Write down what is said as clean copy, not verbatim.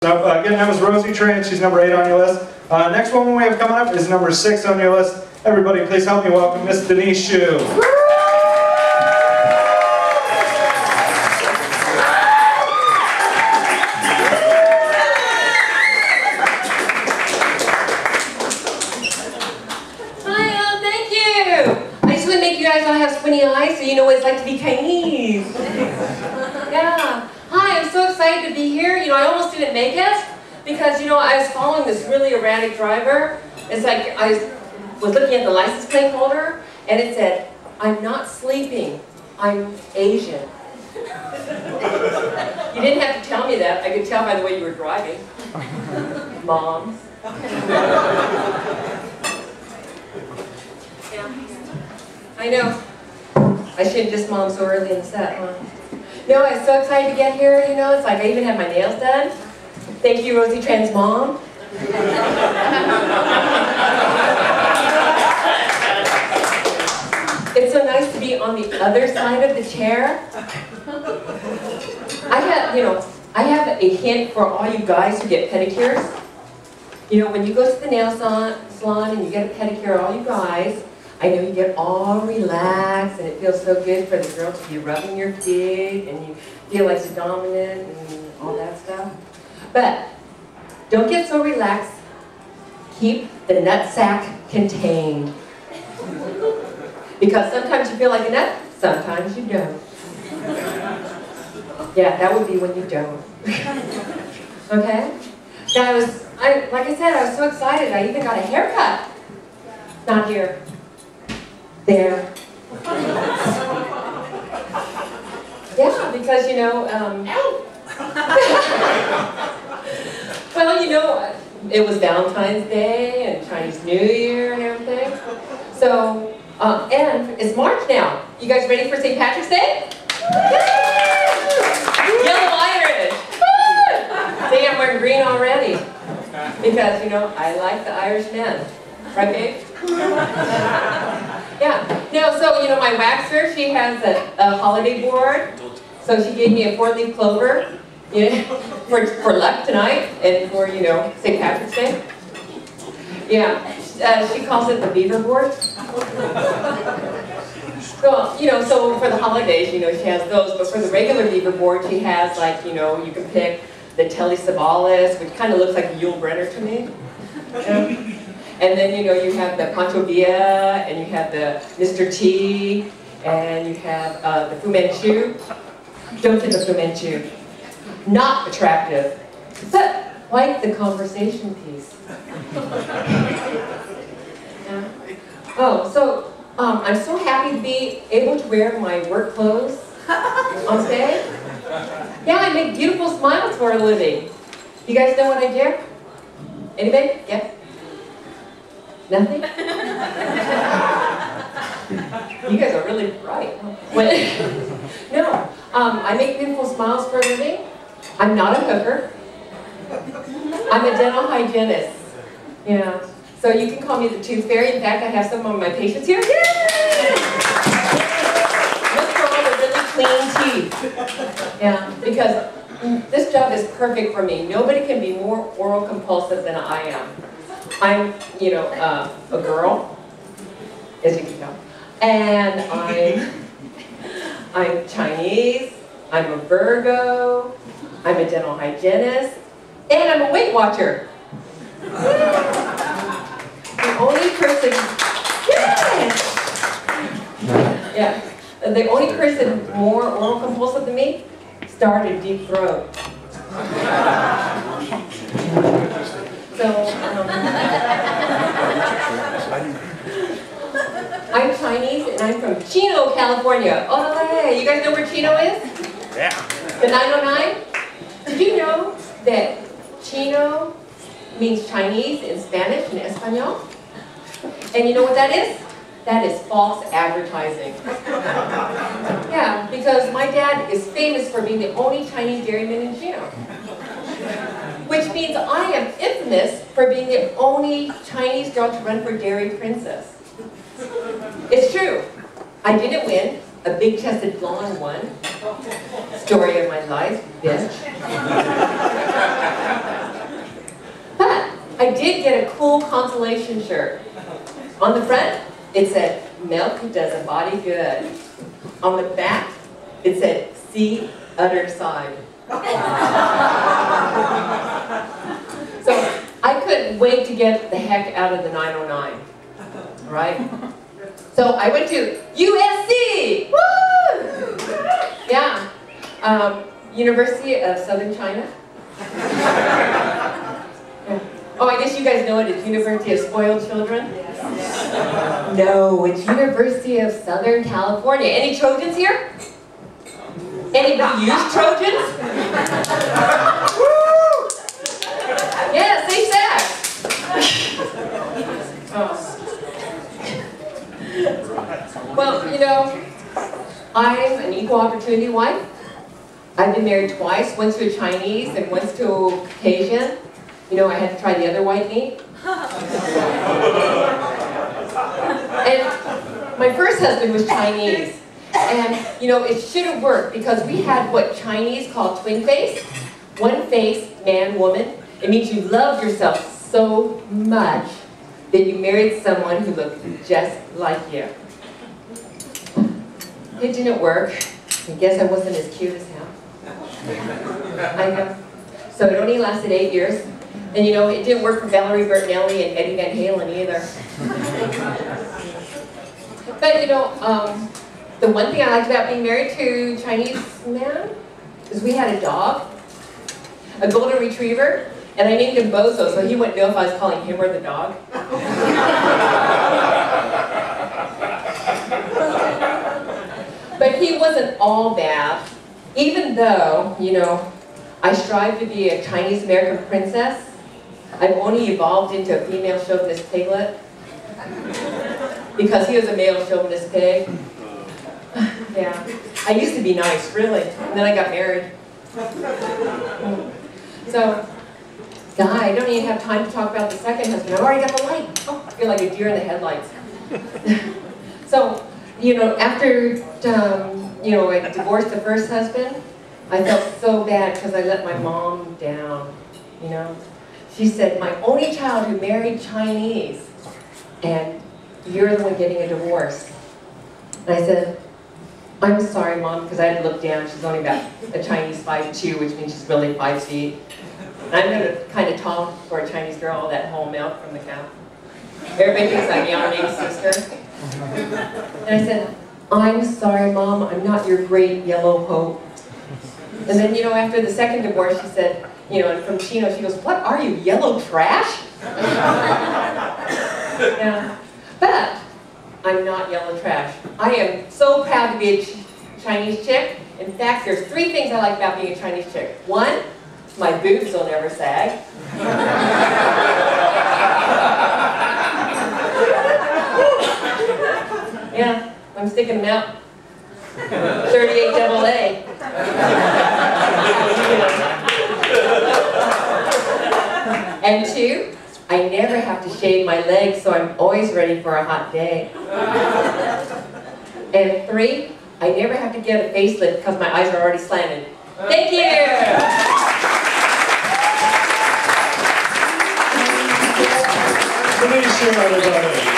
Again, that was Rosie Tran. She's number 8 on your list. Next woman we have coming up is number 6 on your list. Everybody, please help me welcome Miss Denise Shu. Squinty eyes, so you know what it's like to be Chinese. Yeah. Hi, I'm so excited to be here. I almost didn't make it because, I was following this really erratic driver. It's like I was looking at the license plate holder and it said, "I'm not sleeping, I'm Asian." You didn't have to tell me that. I could tell by the way you were driving. Moms. Yeah. I know. I shouldn't diss Mom so early in the set, huh? No, I was so excited to get here, it's like I even had my nails done. Thank you, Rosie Tran's mom. It's so nice to be on the other side of the chair. I have a hint for all you guys who get pedicures. When you go to the nail salon and you get a pedicure, all you guys, I know you get all relaxed and it feels so good for the girl to be rubbing your feet and you feel like you're dominant and all that stuff. But don't get so relaxed. Keep the nutsack contained. Because sometimes you feel like a nut, sometimes you don't. Yeah, that would be when you don't. Okay? Now like I said, I was so excited. I even got a haircut. Not here. There. Yeah, because well, it was Valentine's Day and Chinese New Year and everything. So, and it's March now. You guys ready for St. Patrick's Day? Yellow Irish. See, I'm wearing green already. Because, I like the Irish men. Right, babe? Yeah. No, so, my waxer, she has a holiday board. So she gave me a 4-leaf clover, for luck tonight and for, St. Patrick's Day. Yeah. She calls it the beaver board. So, so for the holidays, she has those. But for the regular beaver board, she has, like, you can pick the Telly Savalas, which kind of looks like a Yul Brynner to me. And then, you have the Pancho Villa, and you have the Mr. T, and you have the Fu Manchu. Don't get the Fu Manchu. Not attractive, but like the conversation piece. Yeah. Oh, so I'm so happy to be able to wear my work clothes on stage. Yeah, I make beautiful smiles for a living. You guys know what I do? Anybody? Yeah? Nothing? You guys are really bright. No, I make beautiful smiles for a living. I'm not a hooker. I'm a dental hygienist. Yeah. So you can call me the Tooth Fairy. In fact, I have some of my patients here. Yay! Look for all the really clean teeth. Yeah, because this job is perfect for me. Nobody can be more oral compulsive than I am. I'm, a girl, as you can tell, and I'm Chinese, I'm a Virgo, I'm a dental hygienist, and I'm a Weight Watcher. The only person, the only person more oral compulsive than me started Deep Throat. So, I'm Chinese and I'm from Chino, California. Oh, hey, you guys know where Chino is? Yeah. The 909? Did you know that Chino means Chinese in Spanish and Espanol? And you know what that is? That is false advertising. Yeah, because my dad is famous for being the only Chinese dairyman in Chino. Which means I am infamous for being the only Chinese girl to run for Dairy Princess. It's true. I didn't win. A big-chested blonde won. Story of my life, bitch. I did get a cool consolation shirt. On the front, it said, "Milk does a body good." On the back, it said, "See other side." So I couldn't wait to get the heck out of the 909, right? So I went to USC! Woo! Yeah. University of Southern China. Oh, I guess you guys know it. It's University of Spoiled Children. No, it's University of Southern California. Any Trojans here? Anybody use Trojans? Woo! Yeah, safe sex. Oh. Well, you know, I'm an equal opportunity wife. I've been married twice, once to a Chinese and once to a Caucasian. You know, I had to try the other white meat. And my first husband was Chinese. And, you know, it should have worked because we had what Chinese call twin face. One face, man, woman. It means you love yourself so much that you married someone who looked just like you. It didn't work. I guess I wasn't as cute as him. I know. So it only lasted 8 years. And you know, it didn't work for Valerie Bertinelli and Eddie Van Halen either. But you know, the one thing I liked about being married to a Chinese man is we had a dog, a golden retriever, and I named him Bozo, so he wouldn't know if I was calling him or the dog. But he wasn't all bad, even though, you know, I strive to be a Chinese American princess. I've only evolved into a female chauvinist piglet because he was a male chauvinist pig. Yeah, I used to be nice, really, and then I got married. So, I don't even have time to talk about the second husband. I've already got the light. Oh, I feel like a deer in the headlights. So, you know, after, you know, I divorced the first husband, I felt so bad because I let my mom down, you know. She said, "My only child who married Chinese, and you're the one getting a divorce." And I said, "I'm sorry, Mom," because I had to look down. She's only about a Chinese 5'2", which means she's really 5 feet. And I'm going to kind of tall for a Chinese girl, all that whole milk from the cow. Everybody thinks I'm your big sister. And I said, "I'm sorry, Mom, I'm not your great yellow hope." And then, you know, after the second divorce, she said, you know, and from Chino, she goes, "What are you, yellow trash?" Yeah. But I'm not yellow trash. I am so proud to be a Chinese chick. In fact, there's 3 things I like about being a Chinese chick. 1, my boobs will never sag. Yeah, I'm sticking them out. 38 AA. And 2, I never have to shave my legs, so I'm always ready for a hot day. And 3, I never have to get a facelift because my eyes are already slanted. Thank you! Denise, everybody.